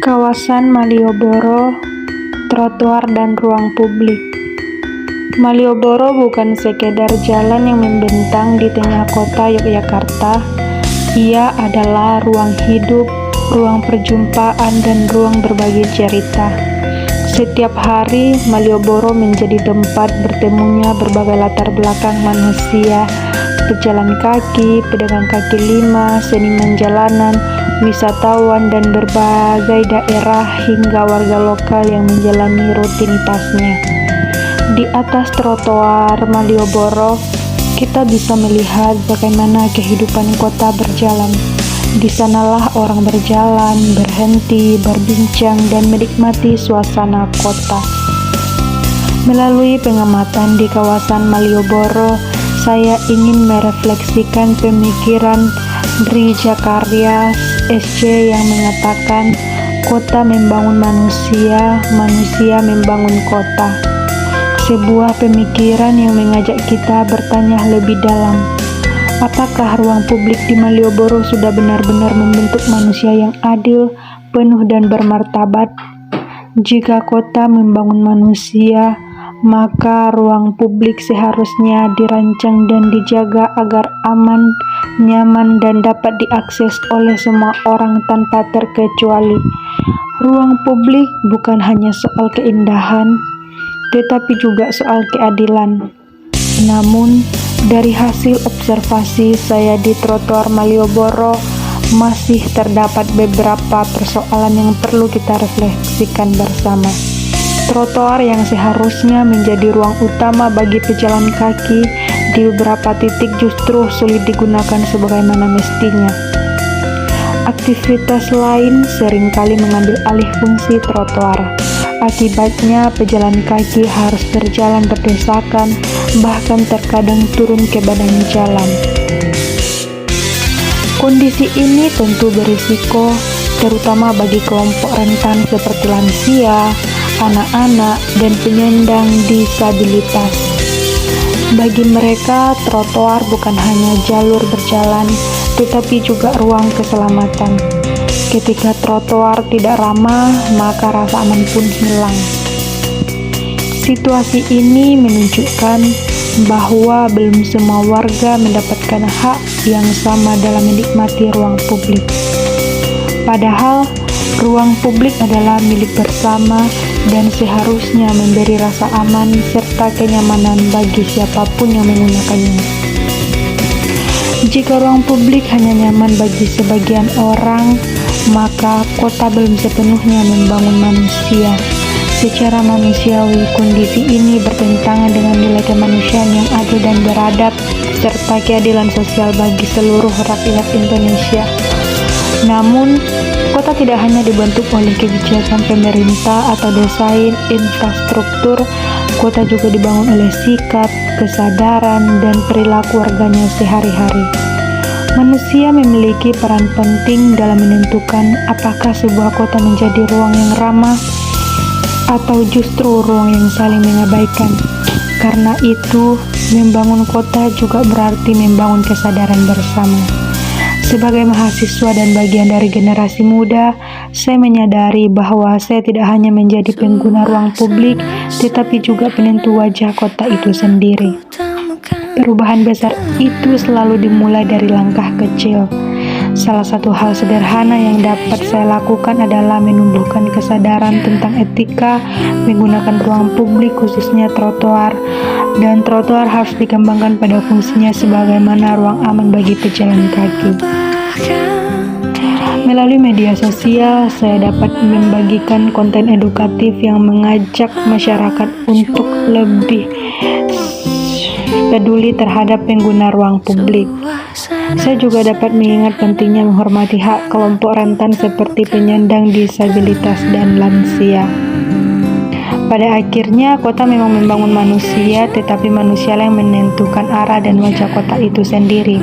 Kawasan Malioboro, trotoar dan ruang publik. Malioboro bukan sekedar jalan yang membentang di tengah kota Yogyakarta. Ia adalah ruang hidup, ruang perjumpaan, dan ruang berbagi cerita. Setiap hari, Malioboro menjadi tempat bertemunya berbagai latar belakang manusia, pejalan kaki, pedagang kaki lima, seniman jalanan, wisatawan, dan berbagai daerah hingga warga lokal yang menjalani rutinitasnya. Di atas trotoar Malioboro, kita bisa melihat bagaimana kehidupan kota berjalan. Di sanalah orang berjalan, berhenti, berbincang, dan menikmati suasana kota. Melalui pengamatan di kawasan Malioboro, saya ingin merefleksikan pemikiran Dri Jakarya SC yang mengatakan kota membangun manusia, manusia membangun kota. Sebuah pemikiran yang mengajak kita bertanya lebih dalam. Apakah ruang publik di Malioboro sudah benar-benar membentuk manusia yang adil, penuh dan bermartabat? Jika kota membangun manusia, maka ruang publik seharusnya dirancang dan dijaga agar aman, nyaman, dan dapat diakses oleh semua orang tanpa terkecuali. Ruang publik bukan hanya soal keindahan, tetapi juga soal keadilan. Namun, dari hasil observasi saya di trotoar Malioboro, masih terdapat beberapa persoalan yang perlu kita refleksikan bersama. Trotoar yang seharusnya menjadi ruang utama bagi pejalan kaki, di beberapa titik justru sulit digunakan sebagaimana mestinya. Aktivitas lain seringkali mengambil alih fungsi trotoar. Akibatnya, pejalan kaki harus berjalan berdesakan, bahkan terkadang turun ke badan jalan. Kondisi ini tentu berisiko, terutama bagi kelompok rentan seperti lansia, anak-anak, dan penyandang disabilitas. Bagi mereka, trotoar bukan hanya jalur berjalan, tetapi juga ruang keselamatan. Ketika trotoar tidak ramah, maka rasa aman pun hilang. Situasi ini menunjukkan bahwa belum semua warga mendapatkan hak yang sama dalam menikmati ruang publik. Padahal, ruang publik adalah milik bersama dan seharusnya memberi rasa aman serta kenyamanan bagi siapapun yang menggunakannya. Jika ruang publik hanya nyaman bagi sebagian orang, maka kota belum sepenuhnya membangun manusia. Secara manusiawi, kondisi ini bertentangan dengan nilai kemanusiaan yang adil dan beradab, serta keadilan sosial bagi seluruh rakyat Indonesia. Namun, kota tidak hanya dibentuk oleh kebijakan pemerintah atau desain infrastruktur, kota juga dibangun oleh sikap, kesadaran, dan perilaku warganya sehari-hari. Manusia memiliki peran penting dalam menentukan apakah sebuah kota menjadi ruang yang ramah atau justru ruang yang saling mengabaikan. Karena itu, membangun kota juga berarti membangun kesadaran bersama. Sebagai mahasiswa dan bagian dari generasi muda, saya menyadari bahwa saya tidak hanya menjadi pengguna ruang publik, tetapi juga penentu wajah kota itu sendiri. Perubahan besar itu selalu dimulai dari langkah kecil. Salah satu hal sederhana yang dapat saya lakukan adalah menumbuhkan kesadaran tentang etika menggunakan ruang publik, khususnya trotoar. Dan trotoar harus dikembangkan pada fungsinya sebagaimana ruang aman bagi pejalan kaki. Melalui media sosial, saya dapat membagikan konten edukatif yang mengajak masyarakat untuk lebih peduli terhadap pengguna ruang publik. Saya juga dapat mengingat pentingnya menghormati hak kelompok rentan seperti penyandang disabilitas dan lansia. Pada akhirnya, kota memang membangun manusia, tetapi manusia yang menentukan arah dan wajah kota itu sendiri.